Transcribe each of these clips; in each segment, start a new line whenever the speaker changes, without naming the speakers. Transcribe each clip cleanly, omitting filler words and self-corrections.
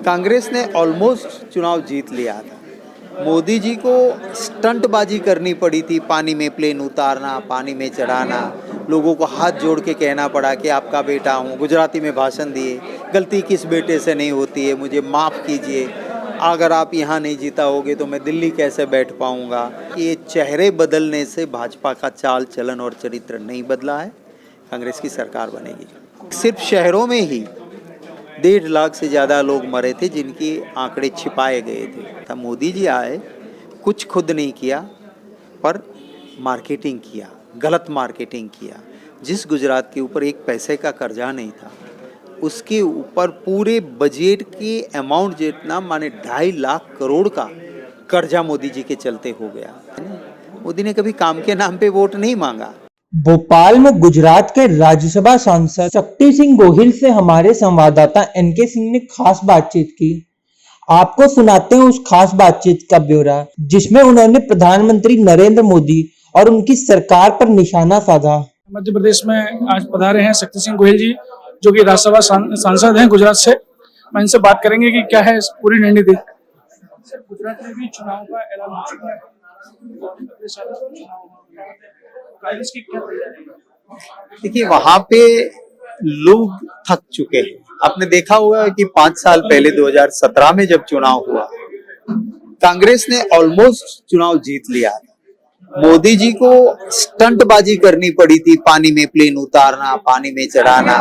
कांग्रेस ने ऑलमोस्ट चुनाव जीत लिया था। मोदी जी को स्टंटबाजी करनी पड़ी थी, पानी में प्लेन उतारना, पानी में चढ़ाना, लोगों को हाथ जोड़ के कहना पड़ा कि आपका बेटा हूँ, गुजराती में भाषण दिए, गलती किस बेटे से नहीं होती है, मुझे माफ़ कीजिए, अगर आप यहाँ नहीं जीता होगे तो मैं दिल्ली कैसे बैठ पाऊँगा। ये चेहरे बदलने से भाजपा का चाल चलन और चरित्र नहीं बदला है। कांग्रेस की सरकार बनेगी। सिर्फ शहरों में ही 1.5 लाख से ज़्यादा लोग मरे थे जिनके आंकड़े छिपाए गए थे। मोदी जी आए, कुछ खुद नहीं किया पर मार्केटिंग किया, गलत मार्केटिंग किया। जिस गुजरात के ऊपर एक पैसे का कर्जा नहीं था, उसके ऊपर पूरे बजट के अमाउंट जितना माने 2.5 लाख करोड़ का कर्जा मोदी जी के चलते हो गया। मोदी ने कभी काम के नाम पे वोट नहीं मांगा।
भोपाल में गुजरात के राज्यसभा सांसद शक्ति सिंह गोहिल से हमारे संवाददाता एनके सिंह ने खास बातचीत की। आपको सुनाते हैं उस खास बातचीत का ब्यौरा, जिसमें उन्होंने प्रधानमंत्री नरेंद्र मोदी और उनकी सरकार पर निशाना साधा।
मध्य प्रदेश में आज पधारे हैं शक्ति सिंह गोहिल जी, जो कि राज्यसभा सांसद हैं गुजरात से। मैं इनसे बात करेंगे कि क्या है पूरी रणनीति। गुजरात में भी चुनाव का ऐलान हो चुका है, कांग्रेस की क्या तैयारी है?
देखिए, वहां पे लोग थक चुके हैं। आपने देखा होगा कि 5 साल पहले 2017 में जब चुनाव हुआ, कांग्रेस ने ऑलमोस्ट चुनाव जीत लिया था। मोदी जी को स्टंटबाजी करनी पड़ी थी, पानी में प्लेन उतारना, पानी में चढ़ाना,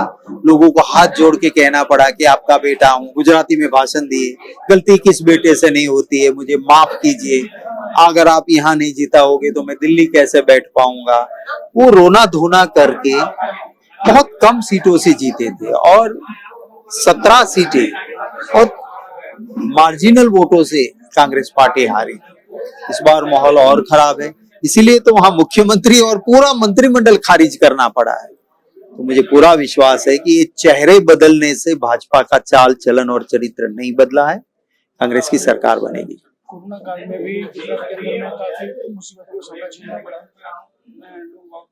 लोगों को हाथ जोड़ के कहना पड़ा कि आपका बेटा हूँ, गुजराती में भाषण दिए, गलती किस बेटे से नहीं होती है, मुझे माफ कीजिए, अगर आप यहाँ नहीं जीता होगे तो मैं दिल्ली कैसे बैठ पाऊंगा। वो रोना धोना करके बहुत कम सीटों से जीते थे और 17 सीटें और मार्जिनल वोटों से कांग्रेस पार्टी हारी। इस बार माहौल और खराब है, इसीलिए तो वहां मुख्यमंत्री और पूरा मंत्रिमंडल खारिज करना पड़ा है। तो मुझे पूरा विश्वास है कि ये चेहरे बदलने से भाजपा का चाल चलन और चरित्र नहीं बदला है। कांग्रेस की सरकार बनेगी।
कोरोना काल में भी गुजरात के अंदर में काफी मुसीबतों का सामना झेलना पड़ा।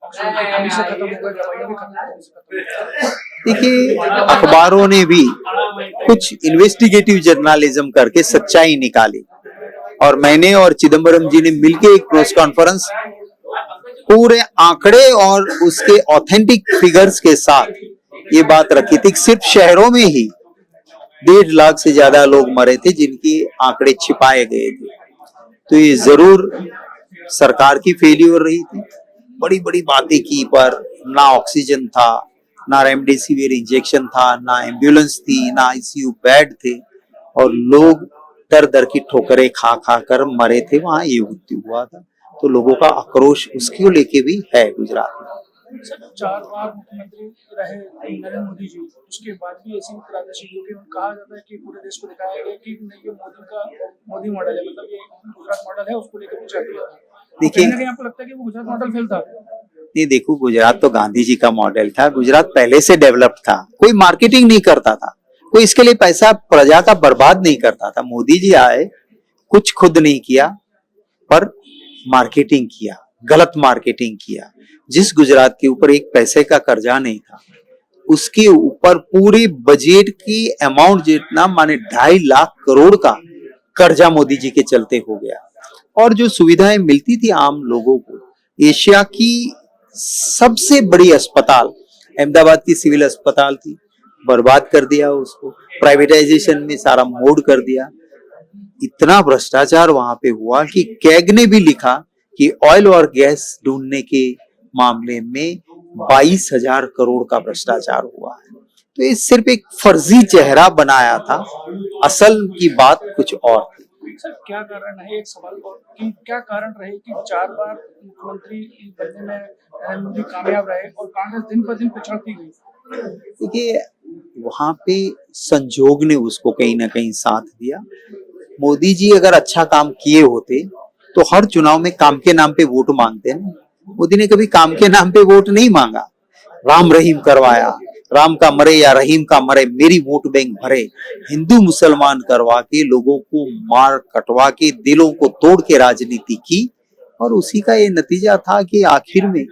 ऑक्सीजन की कमी से खत्म हो गया, दवाइयां भी खत्म।
देखिए, अखबारों ने भी कुछ इन्वेस्टिगेटिव जर्नलिज्म करके सच्चाई निकाली और मैंने और चिदम्बरम जी ने मिलकर एक प्रेस कॉन्फ्रेंस पूरे आंकड़े और उसके ऑथेंटिक फिगर्स के साथ ये बात रखी थी कि सिर्फ शहरों में ही 1.5 लाख से ज्यादा लोग मरे थे जिनके आंकड़े छिपाए गए थे। तो ये जरूर सरकार की फेल्योर रही थी। बड़ी बड़ी बातें की पर ना ऑक्सीजन था, ना रेमडेसिविर इंजेक्शन था, ना एम्बुलेंस थी, ना आईसीयू बेड थे और लोग दर दर की ठोकरें खा खा कर मरे थे। वहां ये मृत्यु हुआ था। तो लोगों का आक्रोश उसको लेके भी है गुजरात में।
4 बार मुख्यमंत्री रहे नरेंद्र मोदी जी, उसके बाद भी ऐसी त्रासदी क्योंकि कहा जाता है कि पूरे देश को दिखाया गया कि नहीं, ये मोदी मॉडल है, मतलब ये गुजरात मॉडल है, उसको लेकर कुछ किया। देखिए, आपको लगता है कि वो गुजरात मॉडल फेल था?
नहीं, देखो, गुजरात तो गांधी जी का मॉडल था। गुजरात पहले से डेवलप था, कोई मार्केटिंग नहीं करता था, कोई इसके लिए पैसा प्रजा का बर्बाद नहीं करता था। मोदी जी आए, कुछ खुद नहीं किया पर मार्केटिंग किया, गलत मार्केटिंग किया। जिस गुजरात के ऊपर एक पैसे का कर्जा नहीं था, उसके ऊपर पूरे बजट की अमाउंट जितना माने 2.5 लाख करोड़ का कर्जा मोदी जी के चलते हो गया। और जो सुविधाएं मिलती थी आम लोगों को, एशिया की सबसे बड़ी अस्पताल अहमदाबाद की सिविल अस्पताल थी, बर्बाद कर दिया उसको, प्राइवेटाइजेशन में सारा मोड़ कर दिया। इतना भ्रष्टाचार वहां पे हुआ कि कैग ने भी लिखा कि ऑयल और गैस ढूंढने के मामले में 22,000 करोड़ का भ्रष्टाचार हुआ है। तो ये सिर्फ एक फर्जी चेहरा बनाया था, असल की बात कुछ और थी।
सर, क्या कारण है, एक सवाल और कि क्या कारण रहे कि 4 बार मुख्यमंत्री बनने में नरेंद्र मोदी कामयाब रहे और कांग्रेस दिन पर दिन पिछड़ती गई?
देखिए, वहां पे संजोग ने उसको कहीं ना कहीं साथ दिया। मोदी जी अगर अच्छा काम किए होते तो हर चुनाव में काम के नाम पे वोट मांगते ना। मोदी ने कभी काम के नाम पे वोट नहीं मांगा। राम रहीम करवाया, राम का मरे या रहीम का मरे, मेरी वोट बैंक भरे, हिंदू मुसलमान करवा के लोगों को मार कटवा के दिलों को तोड़ के राजनीति की और उसी का ये नतीजा था कि आखिर में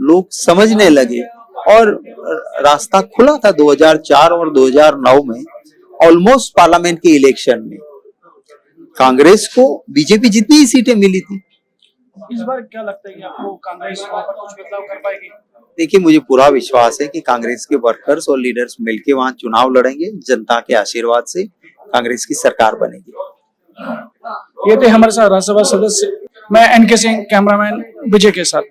लोग समझने लगे और रास्ता खुला था 2004 और 2009 में ऑलमोस्ट पार्लियामेंट के इलेक्शन में कांग्रेस को बीजेपी जितनी ही सीटें मिली थी।
इस बार क्या लगता है कि आपको कांग्रेस वहाँ पर कुछ बदलाव कर पाएगी?
देखिए, मुझे पूरा विश्वास है कि कांग्रेस के वर्कर्स और लीडर्स मिलकर वहां चुनाव लड़ेंगे। जनता के आशीर्वाद से कांग्रेस की सरकार बनेगी।
ये थे हमारे साथ राज्यसभा सदस्य, मैं एनके सिंह, कैमरामैन विजय के साथ।